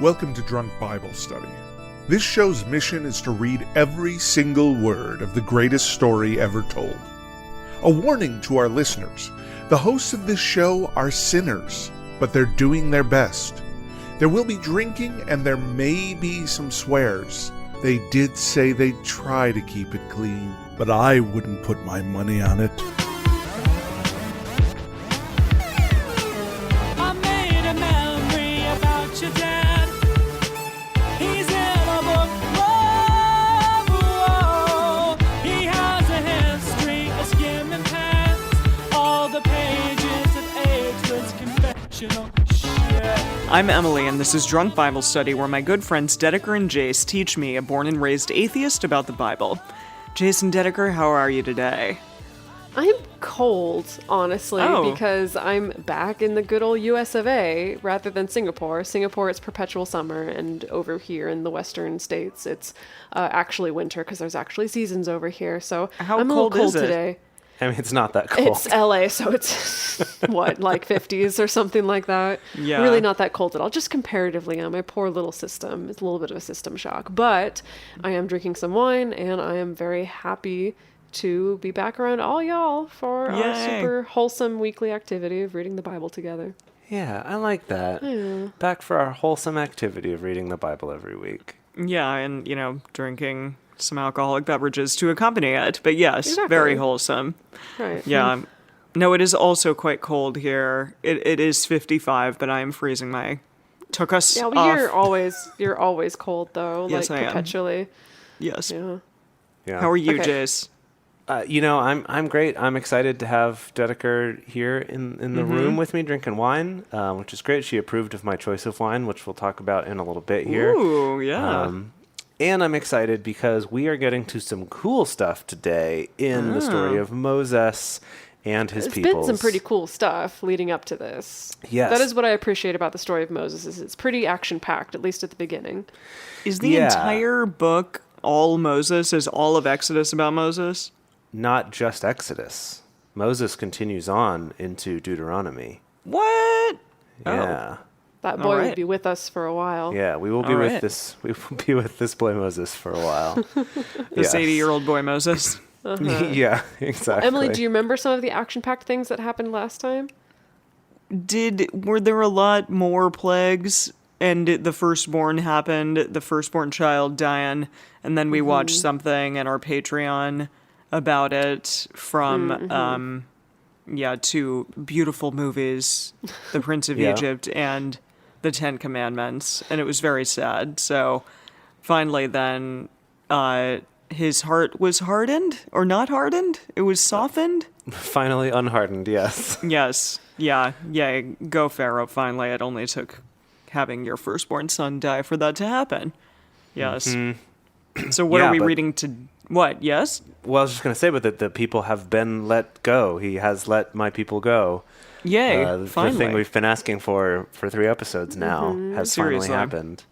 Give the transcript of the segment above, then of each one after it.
Welcome to Drunk Bible Study. This show's mission is to read every single word of the greatest story ever told. A warning to our listeners, the hosts of this show are sinners, but they're doing their best. There will be drinking and there may be some swears. They did say they'd try to keep it clean, but I wouldn't put my money on it. I'm Emily, and this is Drunk Bible Study, where my good friends Dedeker and Jace teach me, a born and raised atheist, about the Bible. Jace and Dedeker, how are you today? I'm cold, honestly, because I'm back in the good old US of A rather than Singapore. Singapore, it's perpetual summer, and over here in the western states, it's actually winter because there's actually seasons over here. So How I'm a cold little is cold it? today. I mean, it's not that cold. It's LA, so it's, what, like 50s or something like that? Yeah. Really not that cold at all. Just comparatively on my poor little system. It's a little bit of a system shock. But I am drinking some wine, and I am very happy to be back around all y'all for our Yay. super wholesome weekly activity of reading the Bible together. Yeah, I like that. Yeah. Back for our wholesome activity of reading the Bible every week. Yeah, and, drinking some alcoholic beverages to accompany it. But yes, Exactly. very wholesome. Right. Yeah. No, it is also quite cold here. It is 55, but I am freezing took us Yeah, off. but you're always cold though, Yes, like I am. perpetually. Yes. Yeah. Yeah. How are you, Okay. Jace? I'm great. I'm excited to have Dedeker here in the room with me drinking wine, which is great. She approved of my choice of wine, which we'll talk about in a little bit here. Ooh, yeah. And I'm excited because we are getting to some cool stuff today in the story of Moses and his It's people. been some pretty cool stuff leading up to this. Yes. That is what I appreciate about the story of Moses, is it's pretty action-packed, at least at the beginning. Is the Yeah. entire book all Moses? Is all of Exodus about Moses? Not just Exodus. Moses continues on into Deuteronomy. What? Yeah. That All boy right. will be with us for a while. Yeah, we will be All with right. this. We will be with this boy Moses for a while. This Yes. 80-year-old boy Moses? Yeah, exactly. Emily, do you remember some of the action-packed things that happened last time? Were there a lot more plagues? And the firstborn happened, the firstborn child, Diane, and then we watched something in our Patreon about it from, two beautiful movies, The Prince of Yeah. Egypt and The Ten Commandments, and it was very sad. So finally then, his heart was hardened, or not hardened? It was softened? Finally unhardened, yes. Yes. Yeah. Go Pharaoh, finally. It only took having your firstborn son die for that to happen. Yes. So what Yeah, are we but- reading to... What? Yes? Well, I was just going to say, but that the people have been let go. He has let my people go. Yay. The finally. thing we've been asking for 3 episodes now has Seriously. finally happened.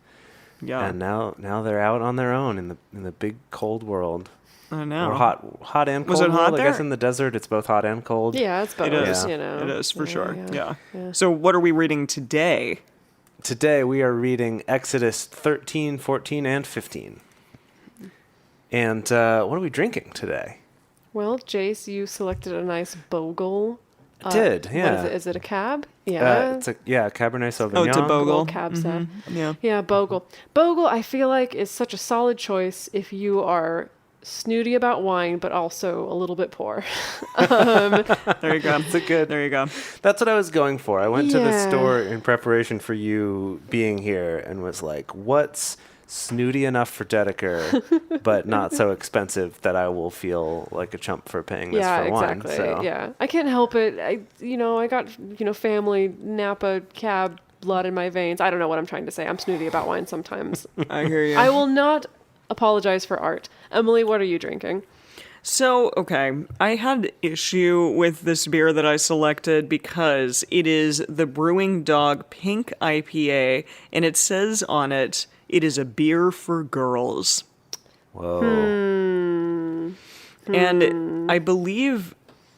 Yeah. And now they're out on their own in the big cold world. I know. Or hot and cold Was it hot world. I guess there? in the desert it's both hot and cold. Yeah, it's both, It is. you know. It is, for sure. Yeah. Yeah. So what are we reading today? Today we are reading Exodus 13, 14, and 15. And what are we drinking today? Well, Jace, you selected a nice Bogle. I did, yeah. What is it? Is it a cab? Yeah. It's a Cabernet Sauvignon. Oh, it's a Bogle. Old cab set. Yeah. Yeah, Bogle. Bogle, I feel like, is such a solid choice if you are snooty about wine, but also a little bit poor. There you go. There you go. That's what I was going for. I went to the Yeah. store in preparation for you being here and was like, what's snooty enough for Dedeker, but not so expensive that I will feel like a chump for paying this Yeah, for wine. exactly. So. Yeah, I can't help it. I got family Napa cab blood in my veins. I don't know what I'm trying to say. I'm snooty about wine sometimes. I hear you. I will not apologize for art. Emily, what are you drinking? So, okay, I had issue with this beer that I selected because it is the Brewing Dog Pink IPA, and it says on it, it is a beer for girls. Whoa. And I believe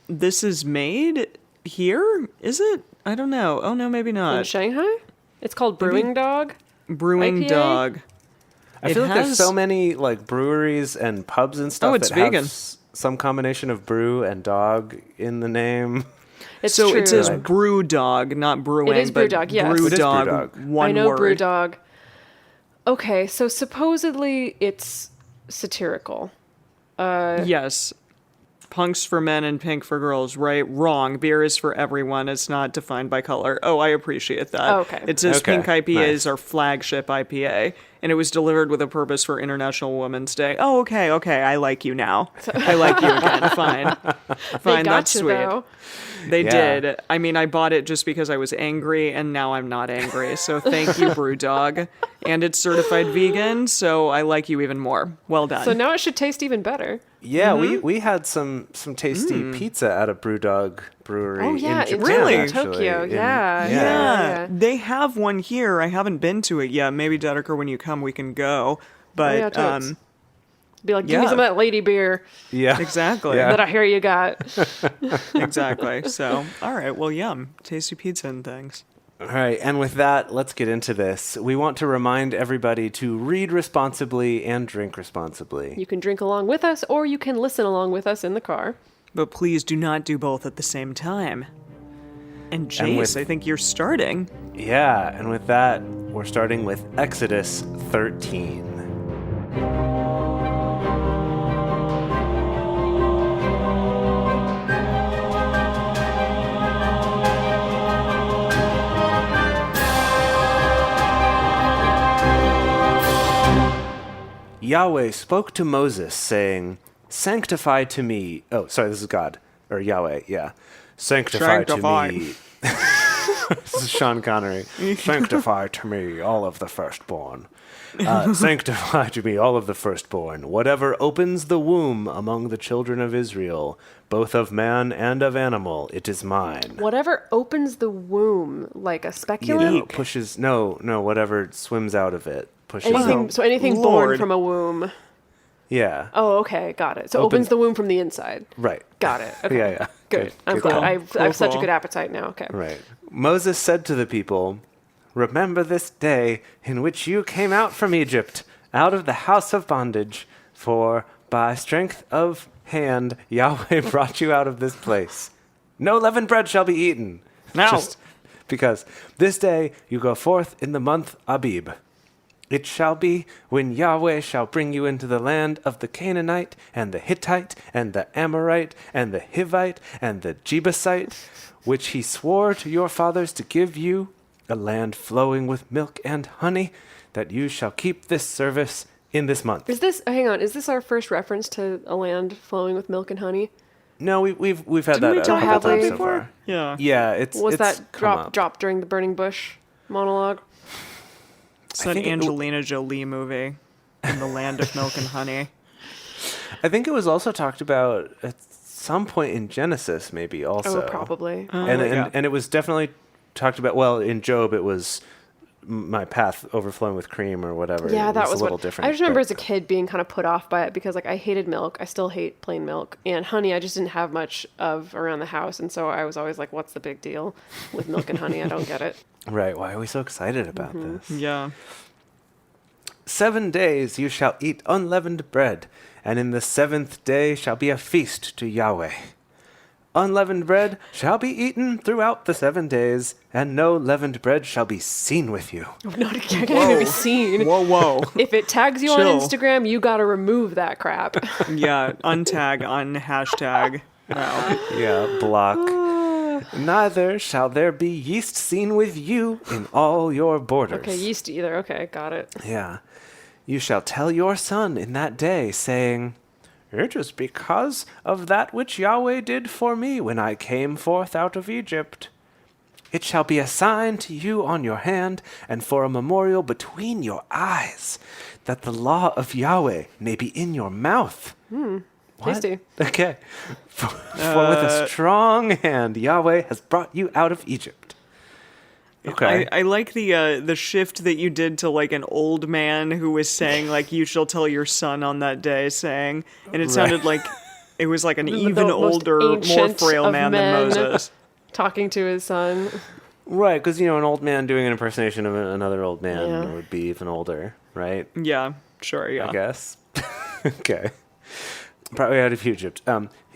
this is made here, is it? I don't know. Oh, no, maybe In not. Shanghai? It's called Brewing Dog? Brewing IPA? Dog. I It feel like there's has- so many like breweries and pubs and stuff it's that vegan. have some combination of brew and dog in the name. It's So true. it says Brew Dog, not brewing. It is but Brewdog, yes. Brew It is Dog, Brewdog. one I know word. Brewdog. Okay, so supposedly it's satirical. Yes. Punks for men and pink for girls, right? Wrong. Beer is for everyone. It's not defined by color. Oh, I appreciate that. Oh, okay. It says Okay, Pink IPA nice. is our flagship IPA, and it was delivered with a purpose for International Women's Day. Oh, okay. I like you now. I like you again. Fine. They Fine, got that's you, sweet. though. They Yeah. did. I mean, I bought it just because I was angry, and now I'm not angry. So thank you, Brewdog. And it's certified vegan, so I like you even more. Well done. So now it should taste even better. Yeah, we had some tasty pizza at a Brewdog brewery. Oh, yeah, in Japan, Really? actually. Tokyo. In- Yeah. Yeah, they have one here. I haven't been to it yet. Maybe Dedeker, when you come, we can go. But yeah, totes. Be like, give me yeah. some of that lady beer Yeah. exactly, Yeah. that I hear you got. exactly. So, all right. Well, yum, tasty pizza and things. All right, and with that, let's get into this. We want to remind everybody to read responsibly and drink responsibly. You can drink along with us, or you can listen along with us in the car. But please do not do both at the same time. And Jace, with- I think you're starting. Yeah, and with that, we're starting with Exodus 13. Yahweh spoke to Moses, saying, Sanctify to me. Oh, sorry, this is God. Or Yahweh, yeah. Sanctify. To me. This is Sean Connery. Sanctify to me all of the firstborn. Sanctify to me all of the firstborn. Whatever opens the womb among the children of Israel, both of man and of animal, it is mine. Whatever opens the womb, like a You speculum. know, pushes, no, whatever swims out of it. Pushes Anything, it. so anything born Lord. from a womb. Yeah, Oh, okay, got it. So Open- opens the womb from the inside. right. Got it. Okay. Yeah. Good. I'm Good glad. call. I've Cool, such a cool. good appetite now. Okay. Right. Moses said to the people, Remember this day in which you came out from Egypt, out of the house of bondage, for by strength of hand Yahweh brought you out of this place. No leavened bread shall be eaten. Now. Just because this day you go forth in the month Abib. It shall be when Yahweh shall bring you into the land of the Canaanite, and the Hittite, and the Amorite, and the Hivite, and the Jebusite, which he swore to your fathers to give you, a land flowing with milk and honey, that you shall keep this service in this month. Hang on, is this our first reference to a land flowing with milk and honey? No, we've had Didn't that we a talk couple about that times so before? far. Yeah. Yeah, it's Was it's that come up. drop during the burning bush monologue? It's I an think it- Angelina Jolie movie, In the Land of Milk and Honey. I think it was also talked about at some point in Genesis, maybe also. Oh, probably. And it was definitely talked about. Well, in Job, it was my path overflowing with cream or whatever. Yeah, It that was a little what different. I just remember but- as a kid being kind of put off by it because like I hated milk. I still hate plain milk. And honey I just didn't have much of around the house, and so I was always like, what's the big deal with milk and honey? I don't get it. Right. Why are we so excited about this? Yeah. 7 days you shall eat unleavened bread, and in the 7th day shall be a feast to Yahweh. Unleavened bread shall be eaten throughout the 7 days, and no leavened bread shall be seen with you. Not can't even be seen. Whoa, whoa. If it tags you Chill. on Instagram, you gotta remove that crap. Yeah, untag, unhashtag. No. Yeah, block. Neither shall there be yeast seen with you in all your borders. Okay, yeast either. Okay, got it. Yeah. You shall tell your son in that day, saying, It is because of that which Yahweh did for me when I came forth out of Egypt. It shall be a sign to you on your hand, and for a memorial between your eyes, that the law of Yahweh may be in your mouth. What? Tasty. Okay. For with a strong hand Yahweh has brought you out of Egypt. Okay. I like the shift that you did to like an old man who was saying like you shall tell your son on that day saying, and it sounded like it was like an even most older, more ancient frail of man than men. Moses. Talking to his son. Right, because, an old man doing an impersonation of another old man Yeah. would be even older, right? Yeah, sure, yeah. I guess. Okay. Probably out of Egypt.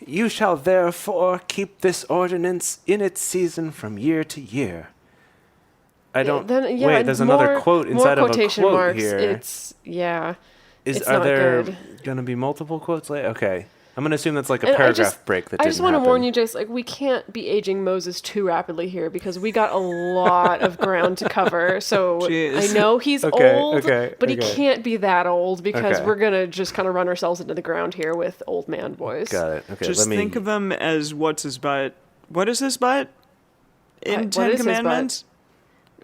You shall therefore keep this ordinance in its season from year to year. I don't... wait, there's another quote inside of a quotation quote marks. here. It's Are not there good. going to be multiple quotes later? Okay. I'm going to assume that's like a And paragraph break that I didn't just want to happen. warn you, Jace, like, we can't be aging Moses too rapidly here because we got a lot of ground to cover. So Jeez. I know he's Okay, old, okay, but he okay. can't be that old because Okay. we're going to just kind of run ourselves into the ground here with old man boys. Got it. Okay, Just let me... think of him as what's his butt? What is his butt? In What Ten is his butt? Commandments?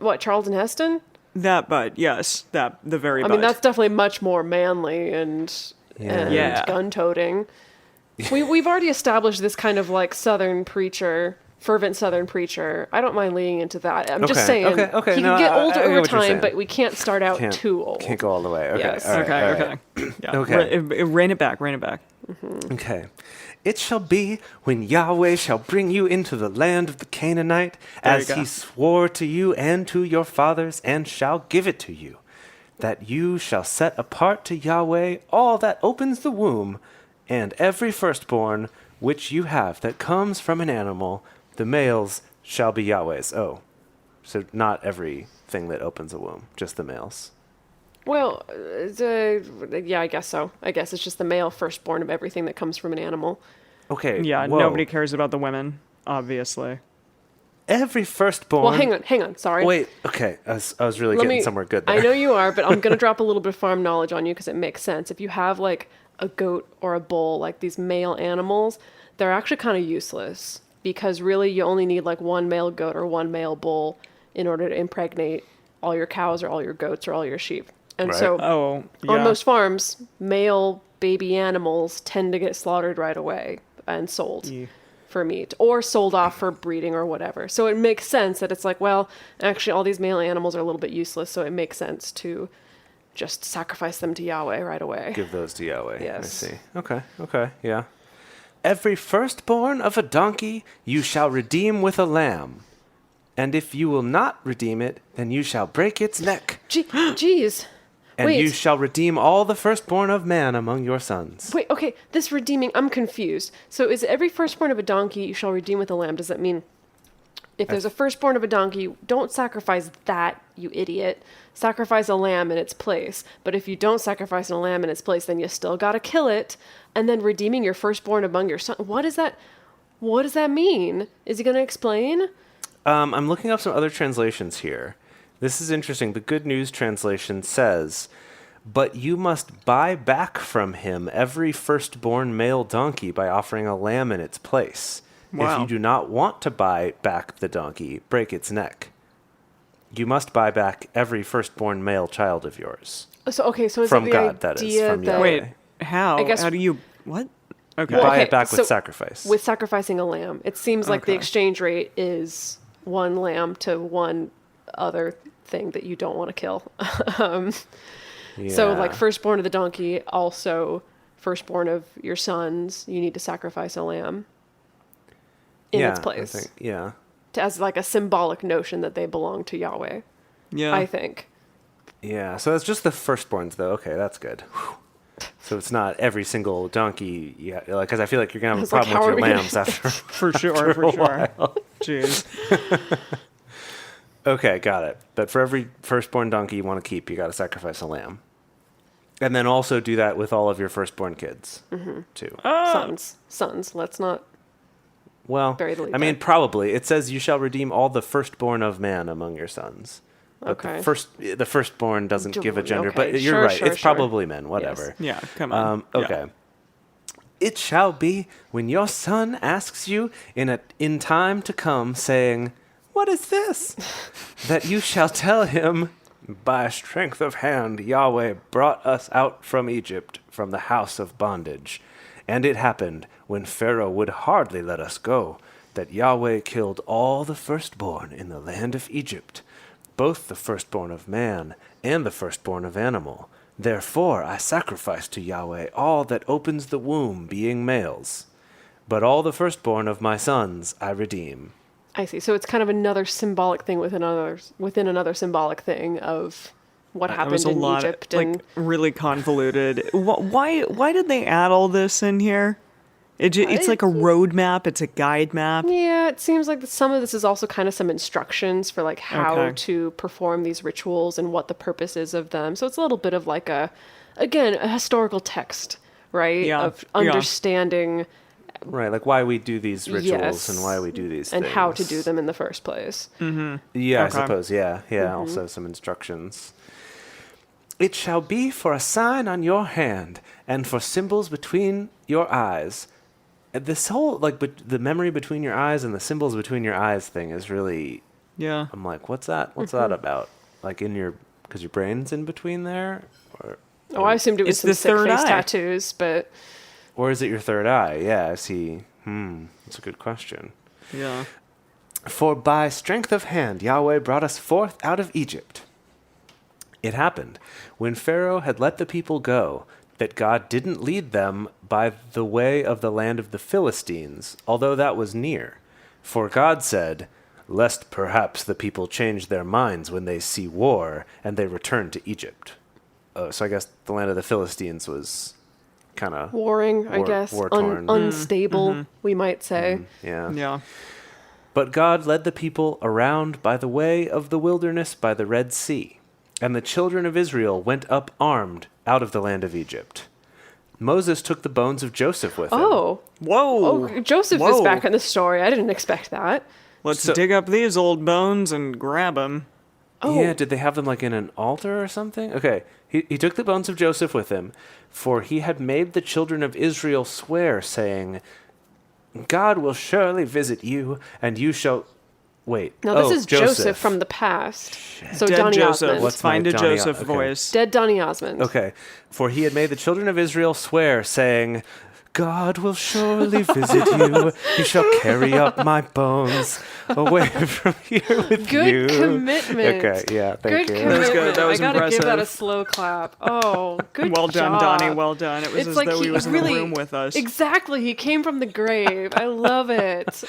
What, Charlton Heston? That butt, yes. The very I butt. mean, that's definitely much more manly and Yeah. gun-toting. We've already established this kind of like Southern preacher, fervent Southern preacher. I don't mind leaning into that. I'm just Okay, saying okay, he no, can get I older get over what you're time, saying. but we can't start out too old. Can't go all the way. Okay. Yes. All right, okay, all right. okay. Yeah. Okay. Rein it back, rein it back. Okay. It shall be when Yahweh shall bring you into the land of the Canaanite, There you as go. he swore to you and to your fathers, and shall give it to you, that you shall set apart to Yahweh all that opens the womb, and every firstborn which you have that comes from an animal, the males shall be Yahweh's. Oh, so not everything that opens a womb, just the males. Well, yeah, I guess so. I guess it's just the male firstborn of everything that comes from an animal. Okay. Yeah, whoa. nobody cares about the women, obviously. Every firstborn. Well, hang on. Sorry. Wait. Okay. I was really getting somewhere good there. I know you are, but I'm going to drop a little bit of farm knowledge on you because it makes sense. If you have like a goat or a bull, like these male animals, they're actually kind of useless because really you only need like one male goat or one male bull in order to impregnate all your cows or all your goats or all your sheep. And Right. so Oh, yeah. on most farms, male baby animals tend to get slaughtered right away and sold for meat or sold off for breeding or whatever. So it makes sense that it's like, well, actually all these male animals are a little bit useless, so it makes sense to just sacrifice them to Yahweh right away. Give those to Yahweh. Yes. I see. Okay, yeah. Every firstborn of a donkey you shall redeem with a lamb. And if you will not redeem it, then you shall break its neck. Jeez. And Wait. you shall redeem all the firstborn of man among your sons. Wait, okay, this redeeming, I'm confused. So is every firstborn of a donkey you shall redeem with a lamb? Does that mean if there's a firstborn of a donkey, don't sacrifice that, you idiot. Sacrifice a lamb in its place. But if you don't sacrifice a lamb in its place, then you still gotta kill it. And then redeeming your firstborn among your sons. What is that? What does that mean? Is he gonna explain? I'm looking up some other translations here. This is interesting. The Good News translation says, "But you must buy back from him every firstborn male donkey by offering a lamb in its place. If Wow. you do not want to buy back the donkey, break its neck. You must buy back every firstborn male child of yours." So is From it the God, that is, idea from that Yahweh. Wait, how? I guess- How do you... What? Okay. You buy okay, it back so with sacrifice. with sacrificing a lamb? It seems like the Okay. exchange rate is one lamb to one other thing that you don't want to kill. So, like, Yeah. firstborn of the donkey, also firstborn of your sons, you need to sacrifice a lamb in its I place. think- yeah. As, like, a symbolic notion that they belong to Yahweh, Yeah. I think. Yeah, so that's just the firstborns, though. Okay, that's good. So it's not every single donkey, because I feel like you're gonna have a It's like, problem how with are your we gonna- lambs after. For sure, for sure. Jeez. Okay, got it. But for every firstborn donkey you want to keep, you got to sacrifice a lamb, and then also do that with all of your firstborn kids too. Sons. Let's not. Well, bury the lead I mean, there. probably it says you shall redeem all the firstborn of man among your sons. But Okay. the firstborn doesn't give a gender, Okay, but you're sure, right. sure, It's sure. probably men. Whatever. Yeah, come on. Okay. It shall be when your son asks you in time to come, saying, "What is this?" that you shall tell him, "By strength of hand Yahweh brought us out from Egypt, from the house of bondage. And it happened, when Pharaoh would hardly let us go, that Yahweh killed all the firstborn in the land of Egypt, both the firstborn of man and the firstborn of animal. Therefore I sacrifice to Yahweh all that opens the womb, being males. But all the firstborn of my sons I redeem." I see. So it's kind of another symbolic thing within another symbolic thing of what It happened was a in lot, Egypt. like, really convoluted. Why did they add all this in here? It's like a road map. It's a guide map. Yeah, it seems like some of this is also kind of some instructions for like how Okay. to perform these rituals and what the purpose is of them. So it's a little bit of like a historical text, right? Yeah, Of yeah. understanding Right, like why we do these rituals Yes. and why we do these and things. how to do them in the first place. Yeah, I Okay. suppose. Yeah, yeah. Also some instructions. It shall be for a sign on your hand and for symbols between your eyes. And this whole the memory between your eyes and the symbols between your eyes thing is really. Yeah. I'm like, what's that? What's that about? Like because your brain's in between there, Oh, I assumed it was It's some the sick third face eye. tattoos, but or is it your third eye? Yeah, I see. That's a good question. Yeah. For by strength of hand Yahweh brought us forth out of Egypt. It happened, when Pharaoh had let the people go, that God didn't lead them by the way of the land of the Philistines, although that was near. For God said, lest perhaps the people change their minds when they see war, and they return to Egypt. So I guess the land of the Philistines was kind of... warring, I guess, war-torn. unstable, we might say. Yeah. Yeah. But God led the people around by the way of the wilderness by the Red Sea, and the children of Israel went up armed out of the land of Egypt. Moses took the bones of Joseph with him. Oh, Whoa. Joseph is Whoa. back in the story. I didn't expect that. Let's So- dig up these old bones and grab them. Oh. Yeah, did they have them like in an altar or something? Okay, he took the bones of Joseph with him, for he had made the children of Israel swear, saying, God will surely visit you, and you shall... Wait. No, this is Joseph from the past. So Dead Donny Joseph. Osmond. What's Find my a Donny Joseph okay. voice. Dead Donny Osmond. Okay, for he had made the children of Israel swear, saying, God will surely visit you. He shall carry up my bones away from here with you. Good commitment. Okay, yeah, thank Good you. commitment. was good. That was I gotta give that a impressive. slow clap. Oh, good Well done, job. Donnie. Well done. It was It's as like though he was in really, the room with us. Exactly. He came from the grave. I love it.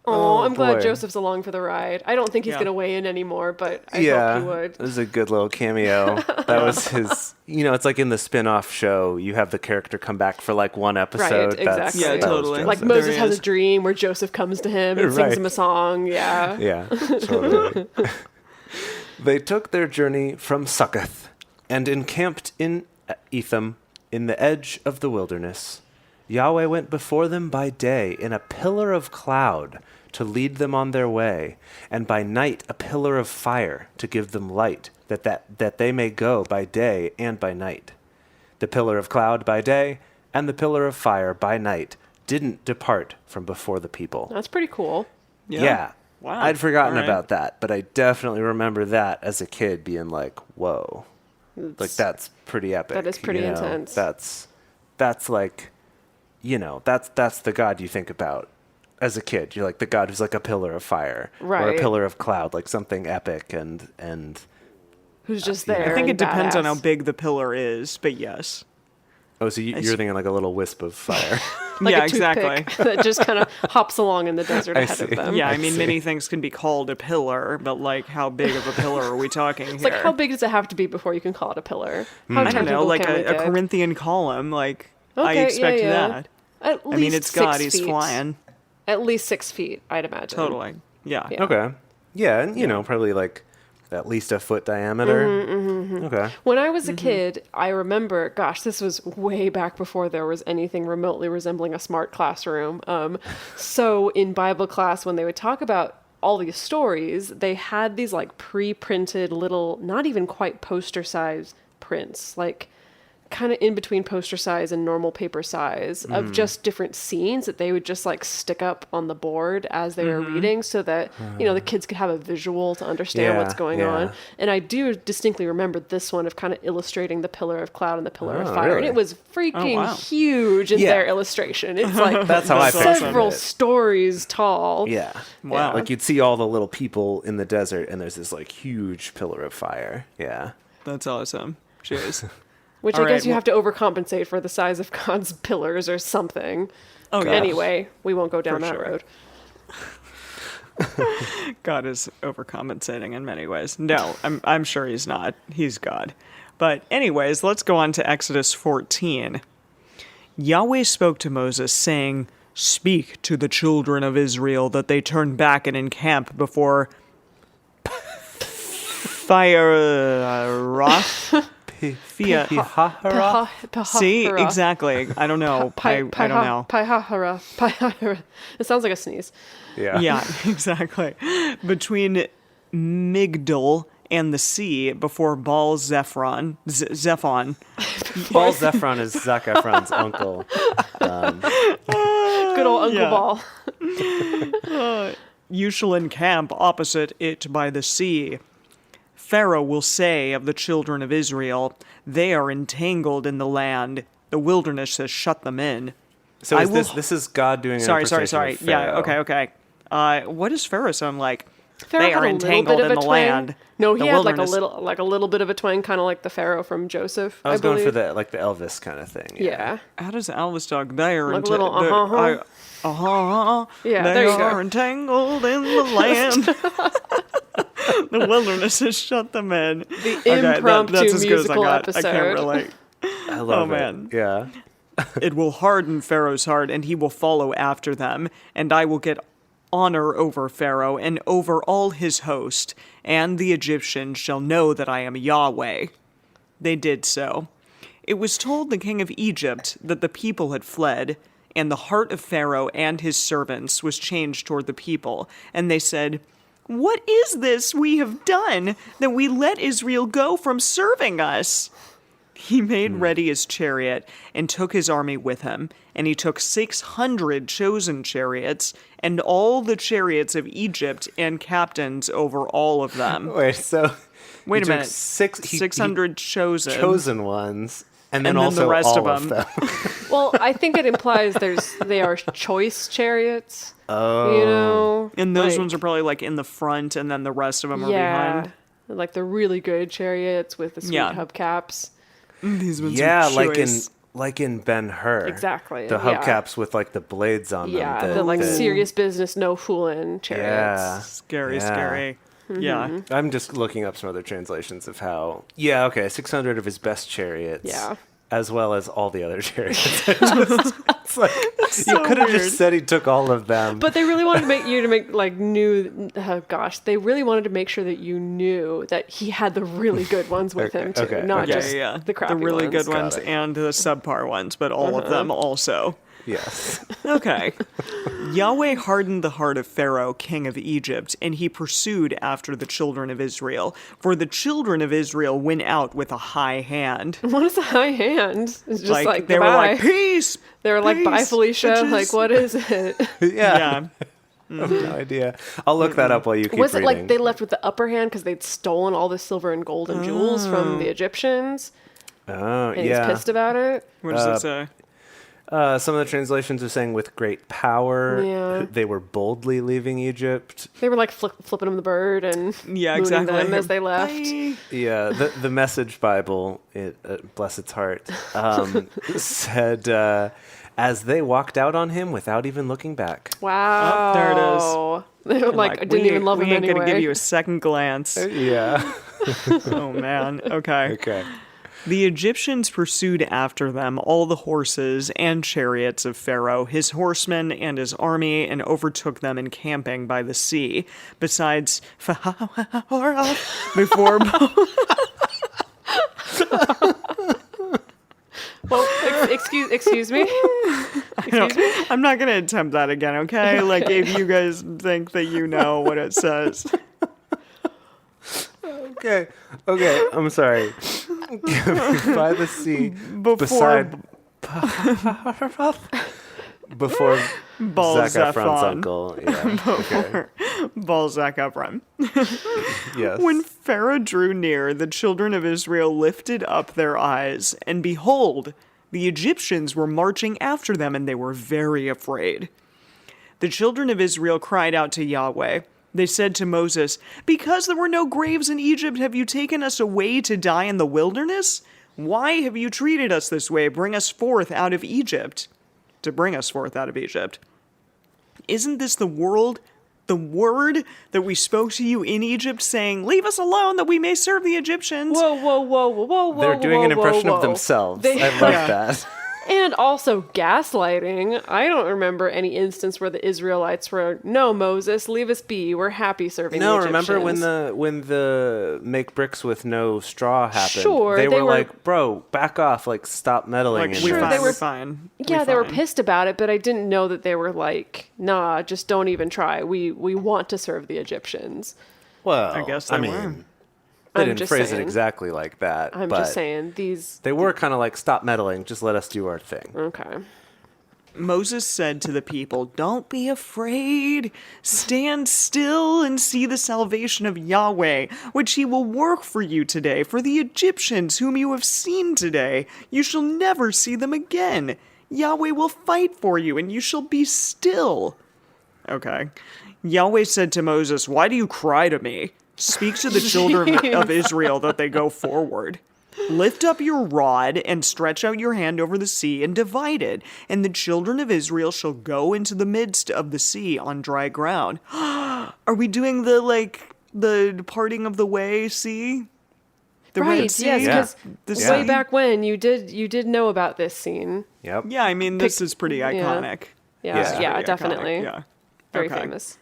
Oh, I'm glad boy. Joseph's along for the ride. I don't think he's Yeah. going to weigh in anymore, but I Yeah, hope he would. it was a good little cameo. That was his. It's like in the spin-off show, you have the character come back for like one episode. exactly. Yeah, that was totally. Like Joseph. There Moses he has is. a dream where Joseph comes to him and Right. sings him a song. Yeah. Yeah, totally. They took their journey from Succoth and encamped in Etham in the edge of the wilderness. Yahweh went before them by day in a pillar of cloud to lead them on their way, and by night a pillar of fire to give them light, that they may go by day and by night. The pillar of cloud by day and the pillar of fire by night didn't depart from before the people. That's pretty cool. Yeah. Wow. I'd forgotten All right. about that, but I definitely remember that as a kid being like, whoa. Like that's pretty epic. That is pretty intense. That's like, that's the God you think about as a kid. You're like the God who's like a pillar of fire. Or Right. a pillar of cloud, like something epic and Who's just yeah. there. I think it and depends on how badass. big the pillar is, but yes. oh, so you're thinking like a little wisp of fire. Like yeah, a toothpick exactly. that just kind of hops along in the desert I ahead of see. them. Yeah, I mean, many things can be called a pillar, but like, how big of a pillar are we talking It's here? like, how big does it have to be before you can call it a pillar? How I don't know, technical like can we a get? Corinthian column. Like, I Okay, expect yeah. that. At least I mean, it's God. 6 He's feet. flying. At least 6 feet, I'd imagine. Totally. Yeah. Yeah. Okay. Yeah, and probably like at least a foot diameter. Okay. When I was a kid, I remember, gosh, this was way back before there was anything remotely resembling a smart classroom. So in Bible class, when they would talk about all these stories, they had these like pre-printed little, not even quite poster size prints, like kind of in between poster size and normal paper size of just different scenes that they would just like stick up on the board as they were reading so that, the kids could have a visual to understand Yeah, what's going yeah. on. And I do distinctly remember this one of kind of illustrating the pillar of cloud and the pillar of fire. And really? it was freaking wow. huge in Yeah. their illustration. It's like That's how I pictured several it. stories tall. Yeah. Wow. Like you'd see all the little people in the desert and there's this like huge pillar of fire. Yeah. That's awesome. Cheers. Which All I guess right, you well- have to overcompensate for the size of God's pillars or something. Oh, yeah. Anyway, we won't go down For that sure. road. God is overcompensating in many ways. No, I'm sure he's not. He's God. But anyways, let's go on to Exodus 14. Yahweh spoke to Moses, saying, "Speak to the children of Israel that they turn back and encamp before Pharaoh." See, exactly. I don't know. I don't know. Pihahara. It sounds like a sneeze. Yeah. Yeah, exactly. Between Migdol and the sea before Baal Zephon. Baal Zephon is Zac Efron's uncle. Good old Uncle Ball. You shall encamp opposite it by the sea. Pharaoh will say of the children of Israel, they are entangled in the land. The wilderness has shut them in. So this is God doing an impersonation Sorry. of Pharaoh. Yeah, okay. What does Pharaoh sound like? Pharaoh They had are a little entangled bit of in a the twang. land. No, he The had wilderness. like a little bit of a twang, kind of like the Pharaoh from Joseph. I was going believe. for the Elvis kind of thing. Yeah. How does Elvis talk? They are Like a little Yeah, They there you are go. entangled in the land. The wilderness has shut them in. The impromptu that's as good as I musical got. episode. I can't relate. I love it. man. Yeah. It will harden Pharaoh's heart, and he will follow after them, and I will get honor over Pharaoh and over all his host, and the Egyptians shall know that I am Yahweh. They did so. It was told the king of Egypt that the people had fled, and the heart of Pharaoh and his servants was changed toward the people, and they said, "What is this we have done, that we let Israel go from serving us?" He made ready his chariot and took his army with him, and he took 600 chosen chariots and all the chariots of Egypt and captains over all of them. Wait, so Wait he a took minute. 600 chosen. chosen ones, and then then also the rest all of them. Well, I think it implies they are choice chariots. Oh. You know? And those like, ones are probably like in the front, and then the rest of them are yeah, behind. like the really good chariots with the sweet Yeah. hubcaps. These ones Yeah, are choice. like in Ben-Hur. Exactly, The yeah. hubcaps with like the blades on them. Yeah, that- the like that- serious business, no fooling chariots. Yeah. Scary, Yeah. scary. Yeah. I'm just looking up some other translations of how. Yeah, okay, 600 of his best chariots. Yeah. As well as all the other chariots. It's like, you could have weird. just said he took all of them. But they really wanted to make you to make like new. Oh gosh, they really wanted to make sure that you knew that he had the really good ones with him too, okay, not okay. just Yeah. the crappy The really ones. good ones it. and the subpar ones, but all of them also. Yes. Okay. Yahweh hardened the heart of Pharaoh, king of Egypt, and he pursued after the children of Israel. For the children of Israel went out with a high hand. What is a high hand? It's just like they were goodbye. like, peace! They were like, bye, peace, Felicia. bitches." Like, what is it? Yeah. Yeah. I have no idea. I'll look that up while you keep Was it reading. like they left with the upper hand because they'd stolen all the silver and gold and jewels from the Egyptians? Oh, And yeah. he's pissed about it? What does it say? Some of the translations are saying with great power, Yeah. they were boldly leaving Egypt. They were like flipping them the bird and Yeah, mooning exactly. them as they left. Bye. Yeah, the Message Bible, bless its heart, said, as they walked out on him without even looking back. Wow. there it They were like, I didn't we, even love we him ain't anyway. gonna give you a second glance. Yeah. Oh man. Okay. Okay. The Egyptians pursued after them all the horses and chariots of Pharaoh, his horsemen and his army, and overtook them encamping by the sea. Besides, before Well, excuse me. Excuse me. I'm not gonna attempt that again, okay? Like if you guys think that you know what it says. Okay. I'm sorry. By the sea, Before before Baal Zac Efron's Zephon. uncle. Yeah. Okay. Baal Zac Efron. Yes. When Pharaoh drew near, the children of Israel lifted up their eyes, and behold, the Egyptians were marching after them, and they were very afraid. The children of Israel cried out to Yahweh. They said to Moses, "Because there were no graves in Egypt, have you taken us away to die in the wilderness? Why have you treated us this way? Bring us forth out of Egypt." To bring us forth out of Egypt. Isn't this the world the word that we spoke to you in Egypt, saying, leave us alone that we may serve the Egyptians. Whoa. They're doing an impression whoa. of themselves. They- I love that. And also gaslighting. I don't remember any instance where the Israelites were, no, Moses, leave us be. We're happy serving the No, Egyptians. remember when the make bricks with no straw happened? Sure, they they were were- like, bro, back off, like stop meddling. Like, in Sure, this. they were- we're fine. Yeah, they were pissed about it, but I didn't know that they were like, nah, just don't even try. We want to serve the Egyptians. Well, I guess they were. They I'm didn't just phrase it saying. exactly like that. I'm but just saying, these... They were kind of like, stop meddling, just let us do our thing. Okay. Moses said to the people, don't be afraid. Stand still and see the salvation of Yahweh, which he will work for you today. For the Egyptians whom you have seen today, you shall never see them again. Yahweh will fight for you, and you shall be still. Okay. Yahweh said to Moses, why do you cry to me? Speak to the children of Israel that they go forward. Lift up your rod and stretch out your hand over the sea and divide it, and the children of Israel shall go into the midst of the sea on dry ground. Are we doing the parting of the way sea? The Red Right, Sea? yes, The because way sea? back when you did know about this scene. Yep. Yeah, I mean, this is pretty iconic. Yeah, Yeah. yeah, Pretty definitely. iconic, yeah. Very Okay. famous.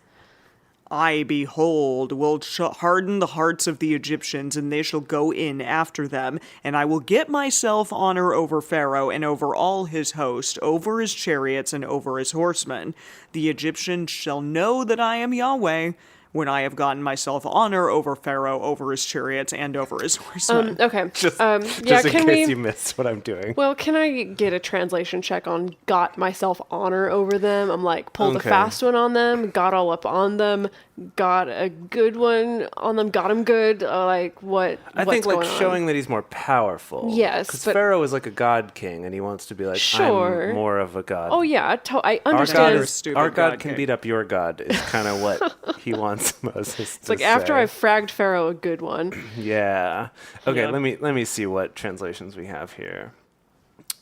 I, behold, will harden the hearts of the Egyptians, and they shall go in after them. And I will get myself honor over Pharaoh and over all his host, over his chariots and over his horsemen. The Egyptians shall know that I am Yahweh, when I have gotten myself honor over Pharaoh, over his chariots, and over his horsemen. Okay. Just, yeah, just in can case we... you missed what I'm doing. Well, can I get a translation check on got myself honor over them? I'm like, pulled Okay. a fast one on them, got all up on them, got a good one on them, got them good. Like, I what's think like going on? showing that he's more powerful. Yes, because but- Pharaoh is like a god king, and he wants to be like, Sure. I'm more of a god. Oh, yeah, I our understand. god, Stupid our god god can king. beat up your god. Is kind of what he wants Moses. It's like after I've fragged Pharaoh a good one. Yeah. Okay. Yeah. Let me see what translations we have here.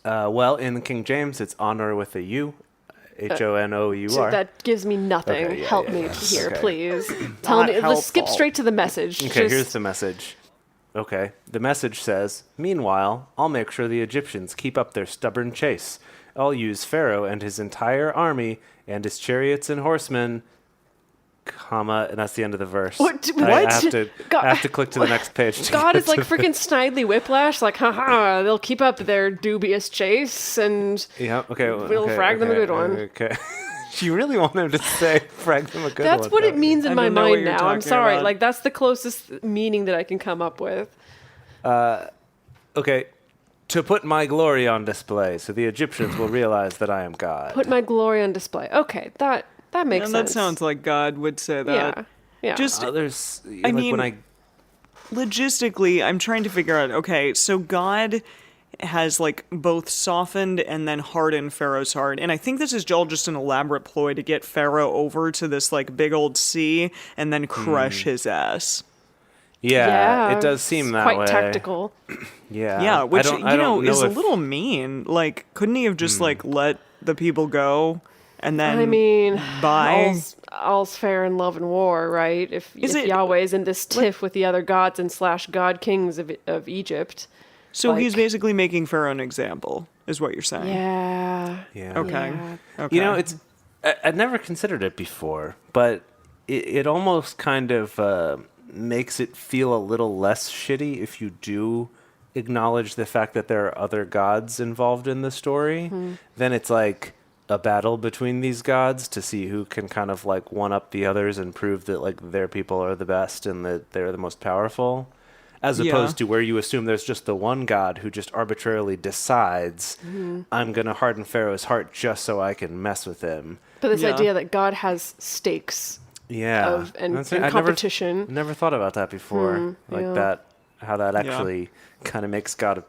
Well, in the King James, it's honor with a U, Honour. That gives me nothing. Okay, yeah, Help yeah, me yeah. here, Okay. please. Tell me. Let's skip helpful. straight to the message. Okay, Just- here's the message. Okay, the message says, meanwhile, I'll make sure the Egyptians keep up their stubborn chase. I'll use Pharaoh and his entire army and his chariots and horsemen, comma, and that's the end of the verse. What? I What? have to, God- I have to click to the next page. to God get is like to the- freaking Snidely Whiplash, like, haha, they'll keep up their dubious chase, and Yeah, okay. We'll okay, frag them a okay, good one. Okay. You really want him to say frag them a good one. that's what it don't means in I my don't know what mind you're now. I'm talking sorry, about. like that's the closest meaning that I can come up with. you? Okay. To put my glory on display, so the Egyptians will realize that I am God. Put my glory on display. Okay, that makes And sense. that sounds like God would say that. yeah, yeah. Just There's, I like, mean- when I logistically, I'm trying to figure out, okay, so God has like both softened and then hardened Pharaoh's heart. And I think this is all just an elaborate ploy to get Pharaoh over to this like big old sea and then crush his ass. yeah, it does it's seem that quite way. tactical. Yeah, Yeah, which, I don't is a if- little mean. Like, couldn't he have just like let the people go and then I mean, buy? all's fair in love and war, right? If Is it- Yahweh's in this tiff with the other gods and / god kings of Egypt. So he's like- basically making Pharaoh an example, is what you're saying. Yeah. Yeah. Okay. Yeah. Okay. You know, it's I'd never considered it before, but it almost kind of makes it feel a little less shitty if you do acknowledge the fact that there are other gods involved in the story. Then it's like a battle between these gods to see who can kind of like one up the others and prove that like their people are the best and that they're the most powerful. As Yeah. opposed to where you assume there's just the one God who just arbitrarily decides, I'm going to harden Pharaoh's heart just so I can mess with him. But this Yeah. idea that God has stakes Yeah. and That's it. I competition. Never thought about that before. Like yeah. that, how that actually kind of makes God a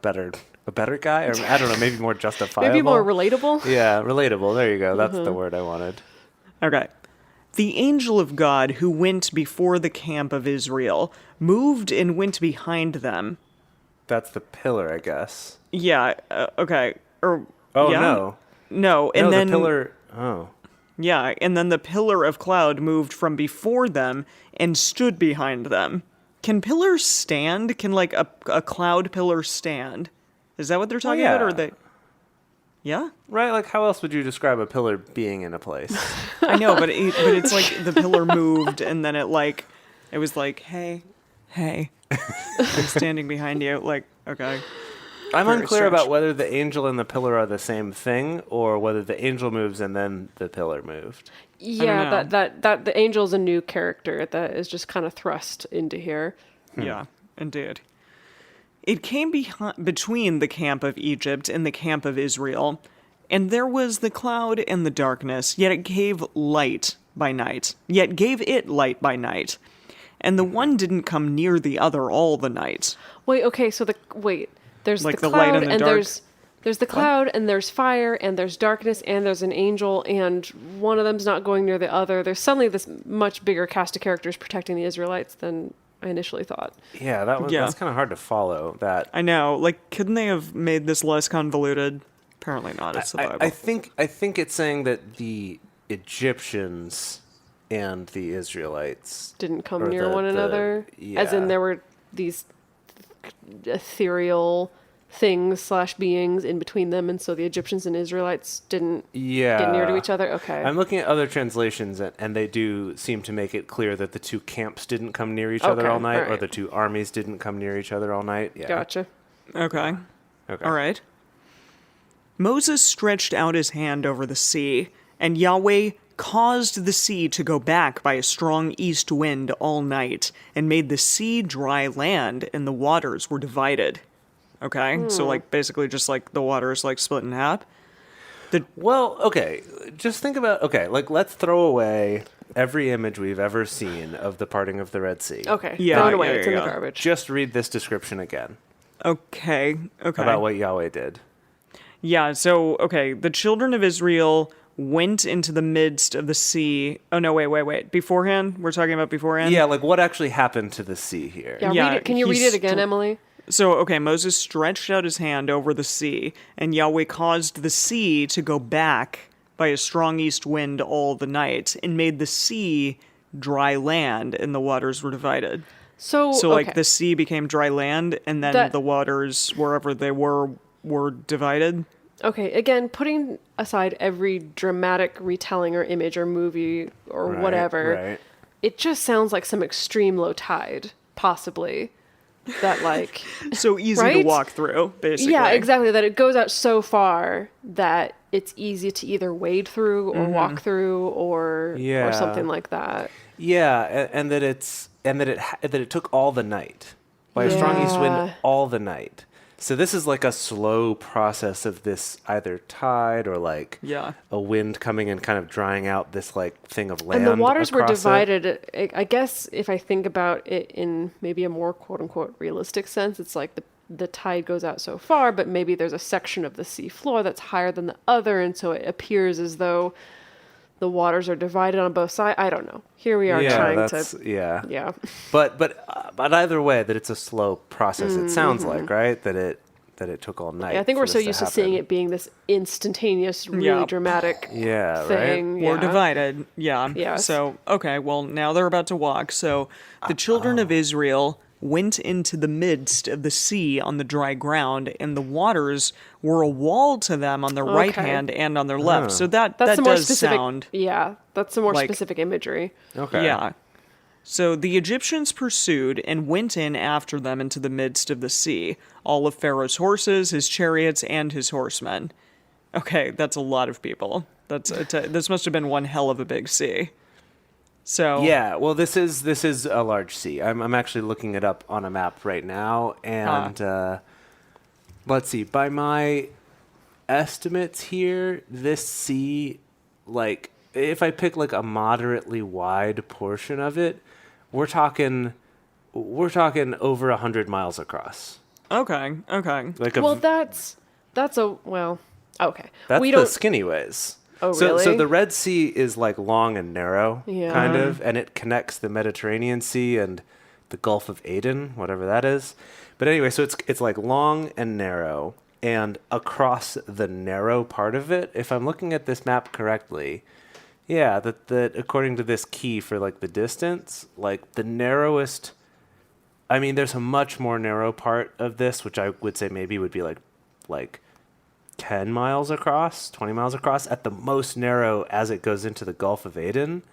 better guy? Or I don't know, maybe more justifiable. Maybe more relatable. Yeah, relatable. There you go. That's the word I wanted. Okay. The angel of God who went before the camp of Israel moved and went behind them. That's the pillar, I guess. Yeah, okay. Or Oh, yeah? no. No, and No, then the pillar. Oh. Yeah, and then the pillar of cloud moved from before them and stood behind them. Can pillars stand? Can, like, a cloud pillar stand? Is that what they're talking about? Or are they... Yeah? Right? Like, how else would you describe a pillar being in a place? I know, but it's like the pillar moved, and then it was like, hey, I'm standing behind you. Like, okay. I'm Very unclear strange. about whether the angel and the pillar are the same thing, or whether the angel moves and then the pillar moved. Yeah, know. that the angel's a new character that is just kind of thrust into here. Yeah, indeed. It came between the camp of Egypt and the camp of Israel, and there was the cloud and the darkness, yet it gave light by night, yet gave it light by night. And the one didn't come near the other all the night. Wait, okay, so there's Like the the light cloud and the and dark? there's the cloud and there's fire and there's darkness and there's an angel and one of them's not going near the other. There's suddenly this much bigger cast of characters protecting the Israelites than I initially thought. Yeah, that's kind of hard to follow. That I know, like, couldn't they have made this less convoluted? Apparently not, it's the Bible. I think it's saying that the Egyptians and the Israelites Didn't come or near one another. As in yeah. there were these ethereal things / beings in between them, and so the Egyptians and Israelites didn't get near to each other. Okay. I'm looking at other translations, and they do seem to make it clear that the two camps didn't come near each other Okay, all night, or alright. the two armies didn't come near each other all night. Yeah. Gotcha. Okay. Okay. All right. Moses stretched out his hand over the sea, and Yahweh caused the sea to go back by a strong east wind all night, and made the sea dry land, and the waters were divided. Okay? So, like, basically just like the waters, like, split in half. Well, okay. Just think about like let's throw away every image we've ever seen of the parting of the Red Sea. Okay. Yeah, Throw it away. yeah, It's in the yeah. garbage. Just read this description again Okay. about what Yahweh did. Yeah, so, okay, the children of Israel went into the midst of the sea. Oh, no, wait. Beforehand? We're talking about beforehand? Yeah, like what actually happened to the sea here? Yeah, Yeah, read it. Can you he read it again, str- Emily? So, okay, Moses stretched out his hand over the sea, and Yahweh caused the sea to go back by a strong east wind all the night, and made the sea dry land, and the waters were divided. So, Like, okay. the sea became dry land, and then That- the waters, wherever they were divided. Okay, again, putting aside every dramatic retelling or image or movie or whatever, Right. it just sounds like some extreme low tide, possibly. That, like, So easy to Right? walk through, basically. yeah, exactly. That it goes out so far that it's easy to either wade through or walk through or Yeah. something like that. Yeah, and that it took all the night by a strong east wind Yeah. all the night. So this is like a slow process of this either tide or like Yeah. a wind coming and kind of drying out this like thing of land. And the waters were across it. divided. I guess if I think about it in maybe a more quote unquote realistic sense, it's like the tide goes out so far, but maybe there's a section of the sea floor that's higher than the other, and so it appears as though the waters are divided on both sides. I don't know. Here we are trying to. Yeah. But either way, that it's a slow process. It sounds like, right, that it took all night. I think for we're this so used to seeing happen. it being this instantaneous, really Yeah. dramatic Yeah, thing. We're Yeah. divided. Yeah. Yes. So, okay, well, now they're about to walk. So the children of Israel went into the midst of the sea on the dry ground, and the waters were a wall to them on their right Okay. hand and on their left. So That's that some more does specific. sound. Yeah, that's some more like- specific imagery. Okay. Yeah. So the Egyptians pursued and went in after them into the midst of the sea, all of Pharaoh's horses, his chariots, and his horsemen. Okay, that's a lot of people. This must have been one hell of a big sea. So Yeah, well, this is a large sea. I'm actually looking it up on a map right now, and let's see. By my estimates here, this sea, like if I pick like a moderately wide portion of it, we're talking over 100 miles across. Okay. Like Well, that's okay. that's we the don't. skinny ways. Oh, So really? the Red Sea is like long and narrow, Yeah. kind of, and it connects the Mediterranean Sea and the Gulf of Aden, whatever that is. But anyway, so it's like long and narrow, and across the narrow part of it, if I'm looking at this map correctly, Yeah, that according to this key for like the distance, like the narrowest. I mean, there's a much more narrow part of this, which I would say maybe would be like 10 miles across, 20 miles across, at the most narrow as it goes into the Gulf of Aden.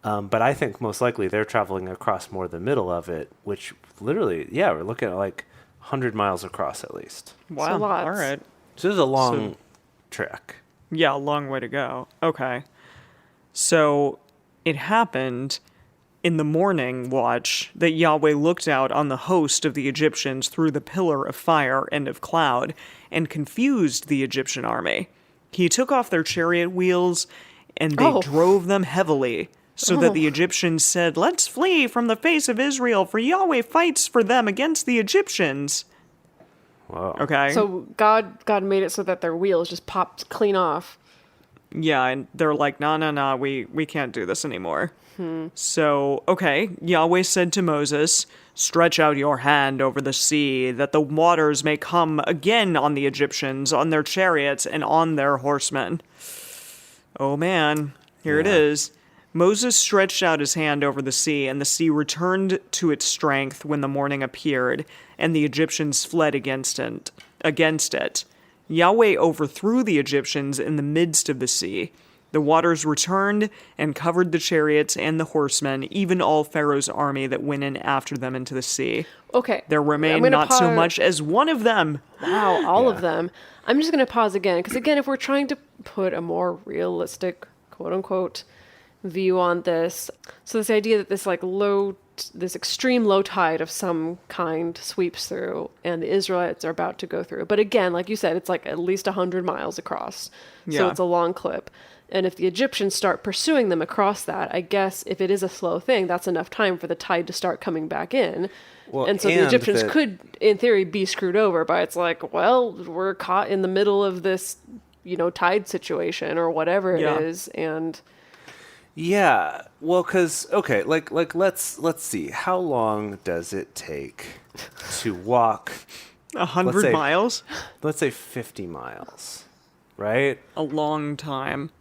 But I think most likely they're traveling across more the middle of it, which literally, yeah, we're looking at like 100 miles across at least. Wow. lots. All right. So this is a long trek. Yeah, a long way to go. Okay. So it happened in the morning watch that Yahweh looked out on the host of the Egyptians through the pillar of fire and of cloud and confused the Egyptian army. He took off their chariot wheels and they drove them heavily, so that the Egyptians said, "Let's flee from the face of Israel, for Yahweh fights for them against the Egyptians." Wow. Okay. So God made it so that their wheels just popped clean off. Yeah, and they're like, no, we can't do this anymore. So, okay, Yahweh said to Moses, "Stretch out your hand over the sea, that the waters may come again on the Egyptians, on their chariots, and on their horsemen." Oh man, here it is. Moses stretched out his hand over the sea, and the sea returned to its strength when the morning appeared, and the Egyptians fled against it. Yahweh overthrew the Egyptians in the midst of the sea. The waters returned and covered the chariots and the horsemen, even all Pharaoh's army that went in after them into the sea. Okay. There remained not so much as one of them. Wow, all of them. I'm just going to pause again, because again, if we're trying to put a more realistic, quote unquote, view on this, so this idea that this extreme low tide of some kind sweeps through and the Israelites are about to go through. But again, like you said, it's like at least 100 miles across. So Yeah. it's a long clip. And if the Egyptians start pursuing them across that, I guess if it is a slow thing, that's enough time for the tide to start coming back in. Well, and so the Egyptians could, in theory, be screwed over by it's like, well, we're caught in the middle of this, tide situation or whatever it is. And Yeah, well, because okay, like let's see, how long does it take to walk? 100 miles? Let's say 50 miles, right? A long time.